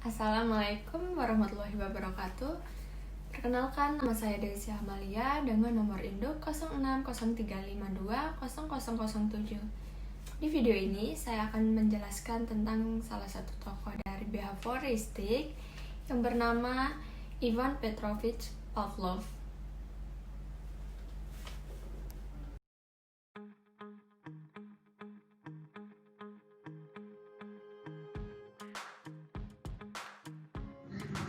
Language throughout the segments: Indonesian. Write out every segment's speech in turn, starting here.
Assalamualaikum warahmatullahi wabarakatuh. Perkenalkan, nama saya Desi Amalia dengan nomor induk 0603520007. Di video ini saya akan menjelaskan tentang salah satu tokoh dari behavioristik yang bernama Ivan Petrovich Pavlov.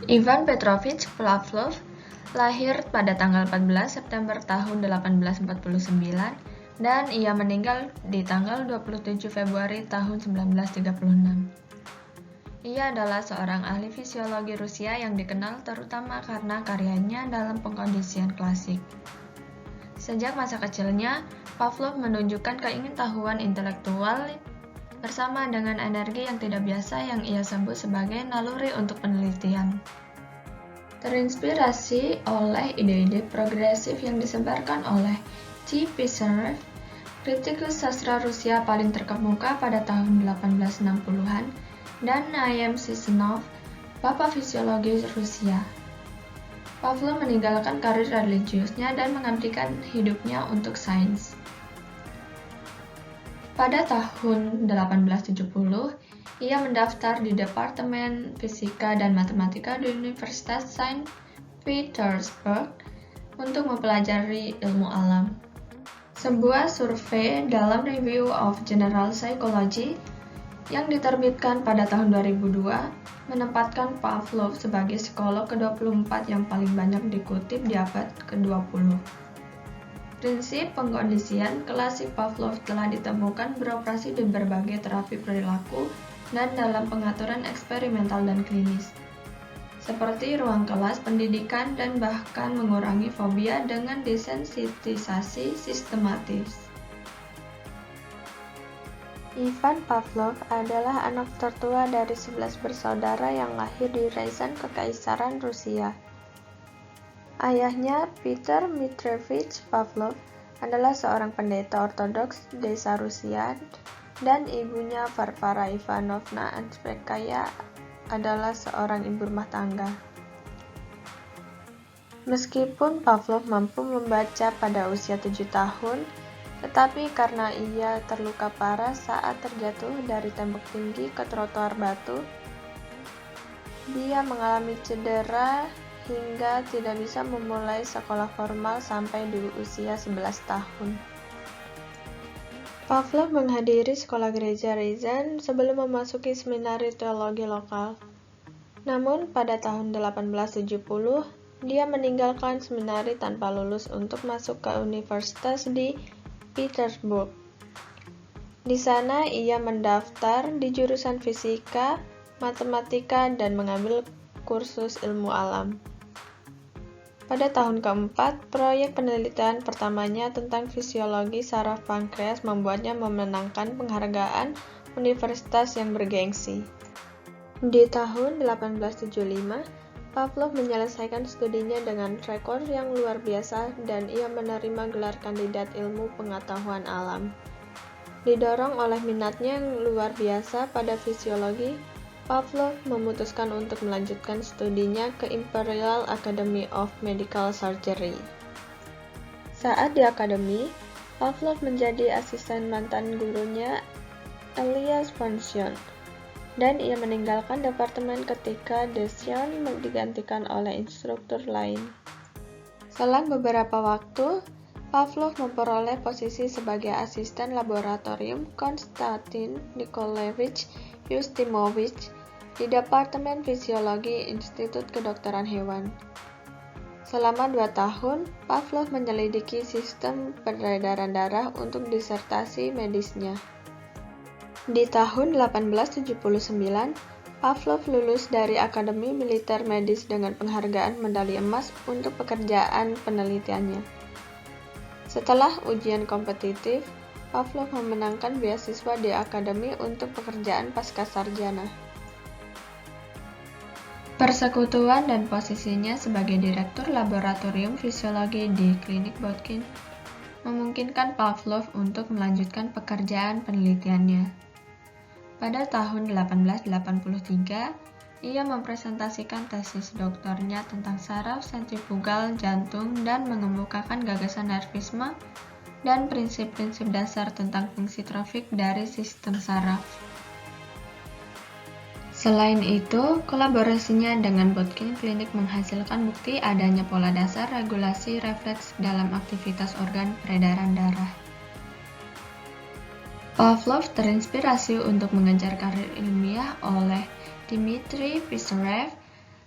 Ivan Petrovich Pavlov lahir pada tanggal 14 September tahun 1849 dan ia meninggal di tanggal 27 Februari tahun 1936. Ia adalah seorang ahli fisiologi Rusia yang dikenal terutama karena karyanya dalam pengkondisian klasik. Sejak masa kecilnya, Pavlov menunjukkan keingintahuan intelektual bersama dengan energi yang tidak biasa yang ia sebut sebagai naluri untuk penelitian. Terinspirasi oleh ide-ide progresif yang disebarkan oleh G. Pisarev, kritikus sastra Rusia paling terkemuka pada tahun 1860-an, dan Naim Sisonov, bapak fisiologi Rusia. Pavlov meninggalkan karir religiusnya dan mengabdikan hidupnya untuk sains. Pada tahun 1870, ia mendaftar di Departemen Fisika dan Matematika di Universitas Saint Petersburg untuk mempelajari ilmu alam. Sebuah survei dalam Review of General Psychology yang diterbitkan pada tahun 2002 menempatkan Pavlov sebagai psikolog ke-24 yang paling banyak dikutip di abad ke-20. Prinsip pengkondisian klasik Pavlov telah ditemukan beroperasi di berbagai terapi perilaku dan dalam pengaturan eksperimental dan klinis, seperti ruang kelas, pendidikan, dan bahkan mengurangi fobia dengan desensitisasi sistematis. Ivan Pavlov adalah anak tertua dari 11 bersaudara yang lahir di Ryazan Kekaisaran Rusia. Ayahnya, Peter Dmitryevich Pavlov, adalah seorang pendeta ortodoks desa Rusia, dan ibunya, Varvara Ivanovna Anspekaya, adalah seorang ibu rumah tangga. Meskipun Pavlov mampu membaca pada usia 7 tahun, tetapi karena ia terluka parah saat terjatuh dari tembok tinggi ke trotoar batu, dia mengalami cedera hingga tidak bisa memulai sekolah formal sampai di usia 11 tahun. Pavlov menghadiri sekolah gereja Ryazan sebelum memasuki seminari teologi lokal. Namun pada tahun 1870, dia meninggalkan seminari tanpa lulus untuk masuk ke universitas di Petersburg. Di sana ia mendaftar di jurusan fisika, matematika, dan mengambil kursus ilmu alam. Pada tahun keempat, proyek penelitian pertamanya tentang fisiologi saraf pankreas membuatnya memenangkan penghargaan universitas yang bergengsi. Di tahun 1875, Pavlov menyelesaikan studinya dengan rekor yang luar biasa dan ia menerima gelar kandidat ilmu pengetahuan alam. Didorong oleh minatnya yang luar biasa pada fisiologi, Pavlov memutuskan untuk melanjutkan studinya ke Imperial Academy of Medical Surgery. Saat di akademi, Pavlov menjadi asisten mantan gurunya Elias Pansion, dan ia meninggalkan departemen ketika Desion digantikan oleh instruktur lain. Selang beberapa waktu, Pavlov memperoleh posisi sebagai asisten laboratorium Konstantin Nikolaevich Yustimovich di Departemen Fisiologi Institut Kedokteran Hewan. Selama 2 tahun, Pavlov menyelidiki sistem peredaran darah untuk disertasi medisnya. Di tahun 1879, Pavlov lulus dari Akademi Militer Medis dengan penghargaan medali emas untuk pekerjaan penelitiannya. Setelah ujian kompetitif, Pavlov memenangkan beasiswa di Akademi untuk pekerjaan pascasarjana. Persekutuan dan posisinya sebagai direktur laboratorium fisiologi di Klinik Botkin memungkinkan Pavlov untuk melanjutkan pekerjaan penelitiannya. Pada tahun 1883, ia mempresentasikan tesis doktornya tentang saraf sentrifugal jantung dan mengemukakan gagasan nervisme dan prinsip-prinsip dasar tentang fungsi trofik dari sistem saraf. Selain itu, kolaborasinya dengan Botkin Klinik menghasilkan bukti adanya pola dasar regulasi refleks dalam aktivitas organ peredaran darah. Pavlov terinspirasi untuk mengejar karir ilmiah oleh Dmitri Pisarev,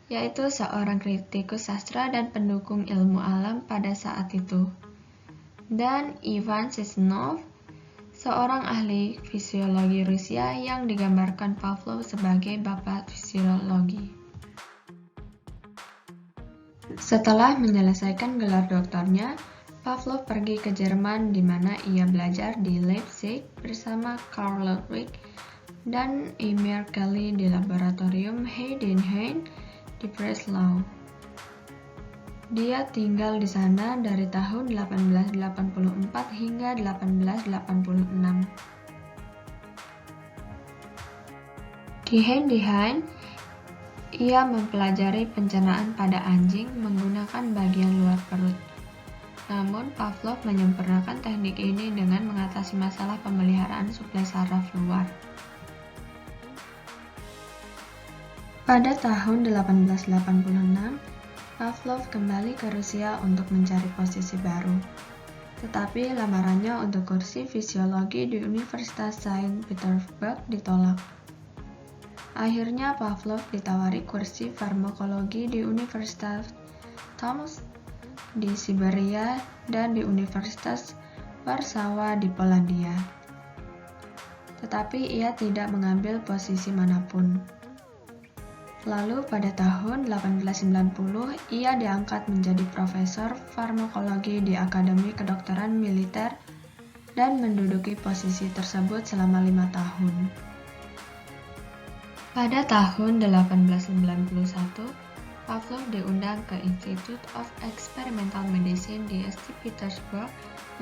yaitu seorang kritikus sastra dan pendukung ilmu alam pada saat itu, dan Ivan Sisnov, seorang ahli fisiologi Rusia yang digambarkan Pavlov sebagai bapak fisiologi. Setelah menyelesaikan gelar doktornya, Pavlov pergi ke Jerman di mana ia belajar di Leipzig bersama Karl Ludwig dan Emil Kelly di laboratorium Heidenhain di Breslau. Dia tinggal di sana dari tahun 1884 hingga 1886. Di Heidenhain, ia mempelajari pencernaan pada anjing menggunakan bagian luar perut. Namun, Pavlov menyempurnakan teknik ini dengan mengatasi masalah pemeliharaan suplai saraf luar. Pada tahun 1886, Pavlov kembali ke Rusia untuk mencari posisi baru. Tetapi lamarannya untuk kursi fisiologi di Universitas Saint Petersburg ditolak. Akhirnya Pavlov ditawari kursi farmakologi di Universitas Tomsk di Siberia dan di Universitas Warsawa di Polandia. Tetapi ia tidak mengambil posisi manapun. Lalu pada tahun 1890 ia diangkat menjadi profesor farmakologi di Akademi Kedokteran Militer dan menduduki posisi tersebut selama 5 tahun. Pada tahun 1891, Pavlov diundang ke Institute of Experimental Medicine di St. Petersburg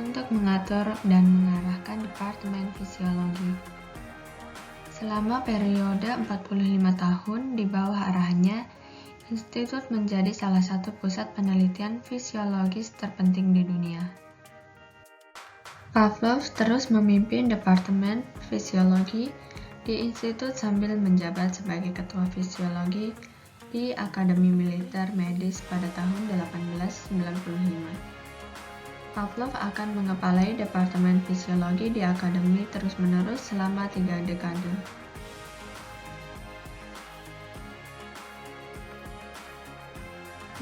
untuk mengatur dan mengarahkan Departemen Fisiologi. Selama periode 45 tahun di bawah arahannya, institut menjadi salah satu pusat penelitian fisiologis terpenting di dunia. Pavlov terus memimpin Departemen Fisiologi di institut sambil menjabat sebagai ketua fisiologi di Akademi Militer Medis pada tahun 1895. Pavlov akan mengepalai Departemen Fisiologi di Akademi terus-menerus selama 3 dekade.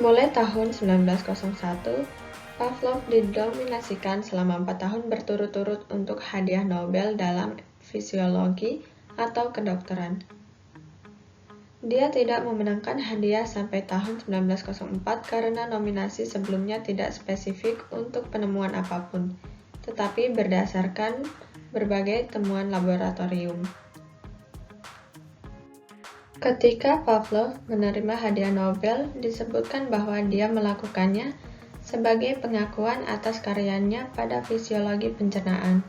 Mulai tahun 1901, Pavlov didominasikan selama 4 tahun berturut-turut untuk hadiah Nobel dalam fisiologi atau kedokteran. Dia tidak memenangkan hadiah sampai tahun 1904 karena nominasi sebelumnya tidak spesifik untuk penemuan apapun, tetapi berdasarkan berbagai temuan laboratorium. Ketika Pavlov menerima hadiah Nobel, disebutkan bahwa dia melakukannya sebagai pengakuan atas karyanya pada fisiologi pencernaan,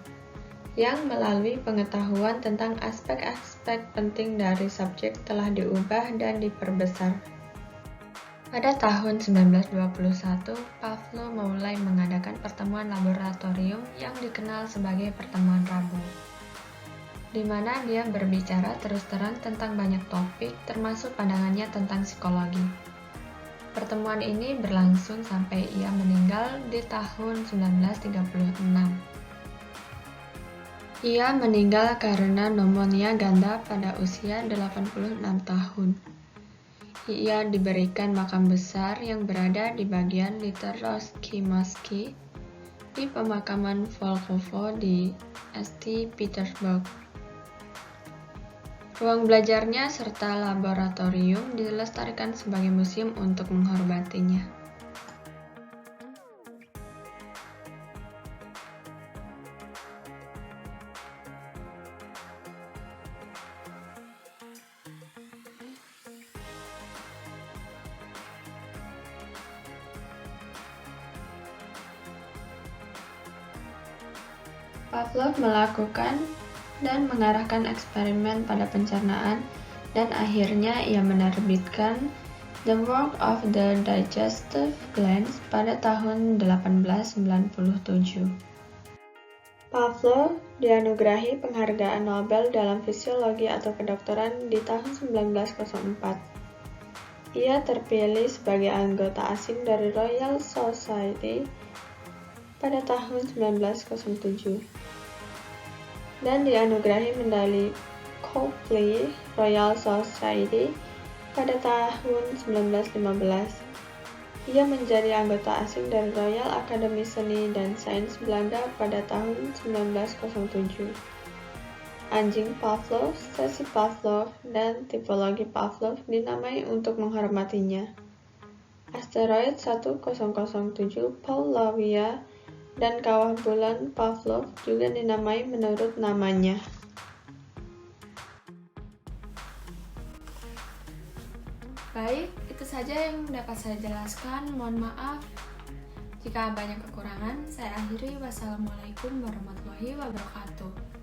yang melalui pengetahuan tentang aspek-aspek penting dari subjek telah diubah dan diperbesar. Pada tahun 1921, Pavlov mulai mengadakan pertemuan laboratorium yang dikenal sebagai pertemuan Rabu, di mana dia berbicara terus terang tentang banyak topik, termasuk pandangannya tentang psikologi. Pertemuan ini berlangsung sampai ia meninggal di tahun 1936. Ia meninggal karena pneumonia ganda pada usia 86 tahun. Ia diberikan makam besar yang berada di bagian Literarsky Moskwy di pemakaman Volkovo di St. Petersburg. Ruang belajarnya serta laboratorium dilestarikan sebagai museum untuk menghormatinya. Pavlov melakukan dan mengarahkan eksperimen pada pencernaan dan akhirnya ia menerbitkan The Work of the Digestive Glands pada tahun 1897. Pavlov dianugerahi penghargaan Nobel dalam fisiologi atau kedokteran di tahun 1904. Ia terpilih sebagai anggota asing dari Royal Society pada tahun 1907 dan dianugerahi medali Copley Royal Society pada tahun 1915. Ia menjadi anggota asing dari Royal Akademi Seni dan Sains Belanda pada tahun 1907. Anjing Pavlov, sesi Pavlov, dan tipologi Pavlov dinamai untuk menghormatinya. Asteroid 1007 Paulownia dan kawah bulan Pavlov juga dinamai menurut namanya. Baik, itu saja yang dapat saya jelaskan. Mohon maaf jika banyak kekurangan. Saya akhiri. Wassalamualaikum warahmatullahi wabarakatuh.